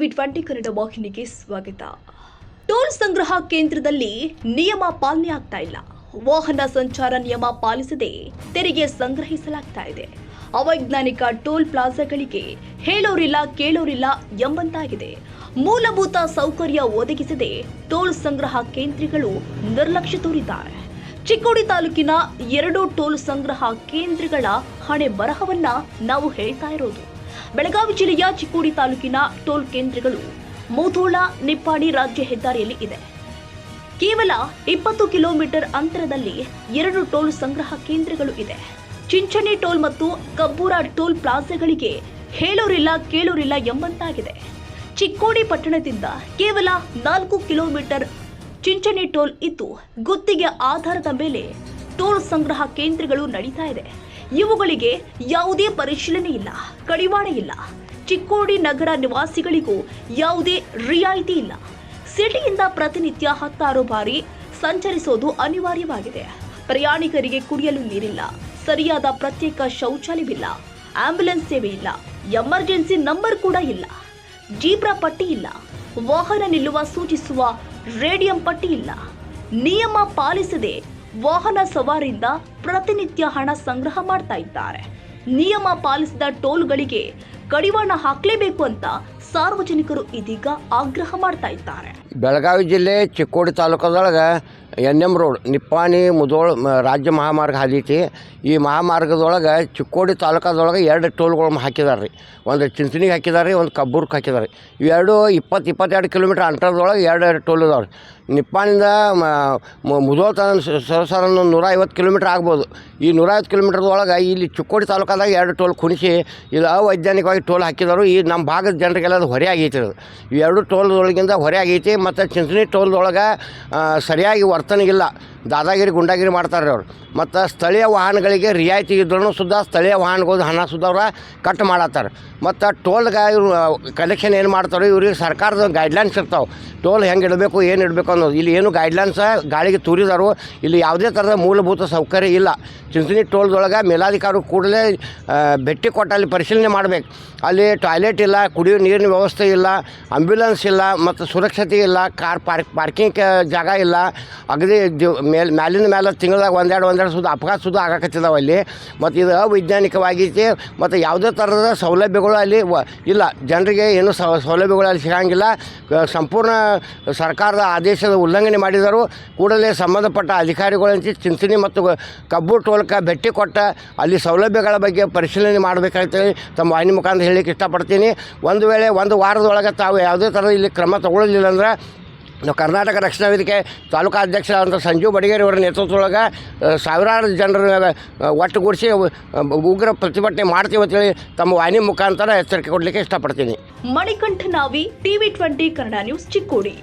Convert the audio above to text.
TV 20 Kannada ವಾಹಿನಿಗೆ ಸ್ವಾಗತ. Toll ಸಂಗ್ರಹ ಕೇಂದ್ರದಲ್ಲಿ ನಿಯಮ ಪಾಲನೆ ಆಗ್ತಾ ಇಲ್ಲ. ವಾಹನ ಸಂಚಾರ ನಿಯಮ ಪಾಲಿಸದೆ ತೆರಿಗೆ ಸಂಗ್ರಹಿಸಲಾಗ್ತಾ ಇದೆ. ಅವೈಜ್ಞಾನಿಕ ಟೋಲ್ ಪ್ಲಾಜಾಗಳಿಗೆ ಹೇಳೋರಿಲ್ಲ ಕೇಳೋರಿಲ್ಲ ಎಂಬಂತಾಗಿದೆ. ಮೂಲಭೂತ ಸೌಕರ್ಯ ಒದಗಿಸದೆ ಟೋಲ್ ಸಂಗ್ರಹ ಕೇಂದ್ರಗಳು ನಿರ್ಲಕ್ಷ್ಯ ತೋರಿದ್ದಾರೆ. ಚಿಕ್ಕೋಡಿ ತಾಲೂಕಿನ 2 ಟೋಲ್ ಸಂಗ್ರಹ ಕೇಂದ್ರಗಳ ಹಣೆ ಬರಹವನ್ನ ನಾವು ಹೇಳ್ತಾ ಇರೋದು. ಬೆಳಗಾವಿ ಜಿಲ್ಲೆಯ ಚಿಕ್ಕೋಡಿ ತಾಲೂಕಿನ ಟೋಲ್ ಕೇಂದ್ರಗಳು ಮುಧೋಳ ನಿಪ್ಪಾಣಿ ರಾಜ್ಯ ಹೆದ್ದಾರಿಯಲ್ಲಿ ಇದೆ. ಕೇವಲ 20 ಕಿಲೋಮೀಟರ್ ಅಂತರದಲ್ಲಿ 2 ಟೋಲ್ ಸಂಗ್ರಹ ಕೇಂದ್ರಗಳು ಇದೆ. ಚಿಂಚಣಿ ಟೋಲ್ ಮತ್ತು ಕಬ್ಬೂರ ಟೋಲ್ ಪ್ಲಾಜಾಗಳಿಗೆ ಹೇಳೋರಿಲ್ಲ ಕೇಳೋರಿಲ್ಲ ಎಂಬಂತಾಗಿದೆ. ಚಿಕ್ಕೋಡಿ ಪಟ್ಟಣದಿಂದ ಕೇವಲ 4 ಕಿಲೋಮೀಟರ್ ಚಿಂಚಣಿ ಟೋಲ್ ಇದ್ದು ಗುತ್ತಿಗೆ ಆಧಾರದ ಮೇಲೆ ಟೋಲ್ ಸಂಗ್ರಹ ಕೇಂದ್ರಗಳು ನಡೀತಾ ಇದೆ. ಇವುಗಳಿಗೆ ಯಾವುದೇ ಪರಿಶೀಲನೆ ಇಲ್ಲ, ಕಡಿವಾಣ ಇಲ್ಲ. ಚಿಕ್ಕೋಡಿ ನಗರ ನಿವಾಸಿಗಳಿಗೂ ಯಾವುದೇ ರಿಯಾಯಿತಿ ಇಲ್ಲ. ಸಿಟಿಯಿಂದ ಪ್ರತಿನಿತ್ಯ 16 ಬಾರಿ ಸಂಚರಿಸೋದು ಅನಿವಾರ್ಯವಾಗಿದೆ. ಪ್ರಯಾಣಿಕರಿಗೆ ಕುಡಿಯಲು ನೀರಿಲ್ಲ, ಸರಿಯಾದ ಪ್ರತ್ಯೇಕ ಶೌಚಾಲಯವಿಲ್ಲ, ಆಂಬ್ಯುಲೆನ್ಸ್ ಸೇವೆ ಇಲ್ಲ, ಎಮರ್ಜೆನ್ಸಿ ನಂಬರ್ ಕೂಡ ಇಲ್ಲ, ಜೀಬ್ರಾ ಪಟ್ಟಿ ಇಲ್ಲ, ವಾಹನ ನಿಲ್ಲುವ ಸೂಚಿಸುವ ರೇಡಿಯಂ ಪಟ್ಟಿ ಇಲ್ಲ. ನಿಯಮ ಪಾಲಿಸದೆ ವಾಹನ ಸವಾರಿಯಿಂದ ಪ್ರತಿನಿತ್ಯ ಹಣ ಸಂಗ್ರಹ ಮಾಡ್ತಾ ಇದ್ದಾರೆ. ನಿಯಮ ಪಾಲಿಸಿದ ಟೋಲ್ಗಳಿಗೆ ಕಡಿವಾಣ ಹಾಕಲೇಬೇಕು ಅಂತ ಸಾರ್ವಜನಿಕರು ಇದೀಗ ಆಗ್ರಹ ಮಾಡ್ತಾ ಇದ್ದಾರೆ. ಬೆಳಗಾವಿ ಜಿಲ್ಲೆ ಚಿಕ್ಕೋಡಿ ತಾಲೂಕದೊಳಗೆ NM ರೋಡ್ ನಿಪ್ಪಾಣಿ ಮುಧೋಳ ರಾಜ್ಯ ಮಹಾಮಾರ್ಗ ಹಾದೈತಿ. ಈ ಮಹಾಮಾರ್ಗದೊಳಗೆ ಚಿಕ್ಕೋಡಿ ತಾಲೂಕದೊಳಗೆ 2 ಟೋಲ್ಗಳು ಹಾಕಿದ್ದಾರೆ ರೀ. ಒಂದು ಚಿಂಚಣಿಗೆ ಹಾಕಿದ್ದಾರೆ, ಒಂದು ಕಬ್ಬೂರ್ಗೆ ಹಾಕಿದ್ದಾರೆ. ಇವೆರಡು 22 ಕಿಲೋಮೀಟ್ರ್ ಅಂತರದೊಳಗೆ 2 ಟೋಲ್ ಇದಾವೆ. ನಿಪ್ಪಾಣಿಂದ ಮುಧೋಳ ತನಕ ಸರಸರ 150 ಕಿಲೋಮೀಟ್ರ್ ಆಗ್ಬೋದು. ಈ 150 ಕಿಲೋಮೀಟ್ರದೊಳಗೆ ಇಲ್ಲಿ ಚಿಕ್ಕೋಡಿ ತಾಲೂಕದಾಗ 2 ಟೋಲ್ ಕುಣಿಸಿ ಇದು ಅವೈಜ್ಞಾನಿಕವಾಗಿ ಟೋಲ್ ಹಾಕಿದರು. ಈ ನಮ್ಮ ಭಾಗದ ಜನರಿಗೆಲ್ಲ ಅದು ಹೊರೆ ಆಗೈತಿ. ಅದು ಇವೆರಡು ಟೋಲ್ದೊಳಗಿಂದ ಹೊರೆ ಆಗೈತಿ. ಮತ್ತು ಚಿಂಚಣಿ ಟೋಲ್ದೊಳಗೆ ಸರಿಯಾಗಿ ವರ್ತನೆಗಿಲ್ಲ, ದಾದಾಗಿರಿ ಗುಂಡಾಗಿರಿ ಮಾಡ್ತಾರೆ ಅವರು. ಮತ್ತು ಸ್ಥಳೀಯ ವಾಹನಗಳಿಗೆ ರಿಯಾಯಿತಿ ಇದ್ರೂ ಸುದ್ದ ಸ್ಥಳೀಯ ವಾಹನಗಳು ಹಣ ಸುದ್ದ ಅವ್ರ ಕಟ್ ಮಾಡತ್ತಾರೆ. ಮತ್ತು ಟೋಲ್ಗೆ ಇವರು ಕಲೆಕ್ಷನ್ ಏನು ಮಾಡ್ತಾರೆ, ಇವ್ರಿಗೆ ಸರ್ಕಾರದ ಗೈಡ್ಲೈನ್ಸ್ ಇರ್ತಾವೆ. ಟೋಲ್ ಹೆಂಗೆ ಇಡಬೇಕು, ಏನು ಇಡಬೇಕು ಅನ್ನೋದು. ಇಲ್ಲಿ ಏನು ಗೈಡ್ಲೈನ್ಸ್ ಗಾಳಿಗೆ ತೂರಿದಾರು. ಇಲ್ಲಿ ಯಾವುದೇ ಥರದ ಮೂಲಭೂತ ಸೌಕರ್ಯ ಇಲ್ಲ. ಚಿಂಚಣಿ ಟೋಲ್ದೊಳಗೆ ಮೇಲಾಧಿಕಾರಿ ಕೂಡಲೇ ಭೇಟಿ ಕೊಟ್ಟು ಅಲ್ಲಿ ಪರಿಶೀಲನೆ ಮಾಡಬೇಕು. ಅಲ್ಲಿ ಟಾಯ್ಲೆಟ್ ಇಲ್ಲ, ಕುಡಿಯೋ ನೀರಿನ ವ್ಯವಸ್ಥೆ ಇಲ್ಲ, ಆಂಬ್ಯುಲೆನ್ಸ್ ಇಲ್ಲ, ಮತ್ತು ಸುರಕ್ಷತೆ ಇಲ್ಲ, ಕಾರ್ ಪಾರ್ಕಿಂಗ್ ಜಾಗ ಇಲ್ಲ. ಅಗದಿ ಮ್ಯಾಲಿನ ಮೇಲೆ ತಿಂಗಳದಾಗ ಒಂದೆರಡು ಸುದ್ದ ಅಪಘಾತ ಸುದ್ದ ಆಗಕತ್ತಿದ್ದಾವೆ ಅಲ್ಲಿ. ಮತ್ತು ಇದು ಅವೈಜ್ಞಾನಿಕವಾಗೈತಿ. ಮತ್ತು ಯಾವುದೇ ಥರದ ಸೌಲಭ್ಯಗಳು ಅಲ್ಲಿ ಇಲ್ಲ. ಜನರಿಗೆ ಏನು ಸೌಲಭ್ಯಗಳು ಅಲ್ಲಿ ಸಿಗೋಂಗಿಲ್ಲ. ಸಂಪೂರ್ಣ ಸರ್ಕಾರದ ಆದೇಶದ ಉಲ್ಲಂಘನೆ ಮಾಡಿದರು. ಕೂಡಲೇ ಸಂಬಂಧಪಟ್ಟ ಅಧಿಕಾರಿಗಳಂತೆ ಚಿಂಚಣಿ ಮತ್ತು ಕಬ್ಬೂರು ಟೋಲ್ಗೆ ಭೇಟಿ ಕೊಟ್ಟು ಅಲ್ಲಿ ಸೌಲಭ್ಯಗಳ ಬಗ್ಗೆ ಪರಿಶೀಲನೆ ಮಾಡಬೇಕಂತೇಳಿ ತಮ್ಮ ವಾಹಿನಿ ಮುಖಾಂತರ ಹೇಳಲಿಕ್ಕೆ ಇಷ್ಟಪಡ್ತೀನಿ. ಒಂದು ವೇಳೆ ಒಂದು ವಾರದೊಳಗೆ ತಾವು ಯಾವುದೇ ಥರದ ಇಲ್ಲಿ ಕ್ರಮ ತಗೊಳ್ಳೋದಿಲ್ಲ ಅಂದ್ರೆ ನಾವು ಕರ್ನಾಟಕ ರಕ್ಷಣಾ ವೇದಿಕೆ ತಾಲೂಕಾ ಅಧ್ಯಕ್ಷರಾದಂಥ ಸಂಜೀವ್ ಬಡಿಗೇರಿ ಅವರ ನೇತೃತ್ವದೊಳಗೆ ಸಾವಿರಾರು ಜನರ ಒಟ್ಟುಗೂಡಿಸಿ ಉಗ್ರ ಪ್ರತಿಭಟನೆ ಮಾಡ್ತೀವಿ ಅಂತೇಳಿ ತಮ್ಮ ವಾಹಿನಿ ಮುಖಾಂತರ ಎಚ್ಚರಿಕೆ ಕೊಡಲಿಕ್ಕೆ ಇಷ್ಟಪಡ್ತೀನಿ. Manikantha Navi, TV 20 Kannada news, Chikkodi.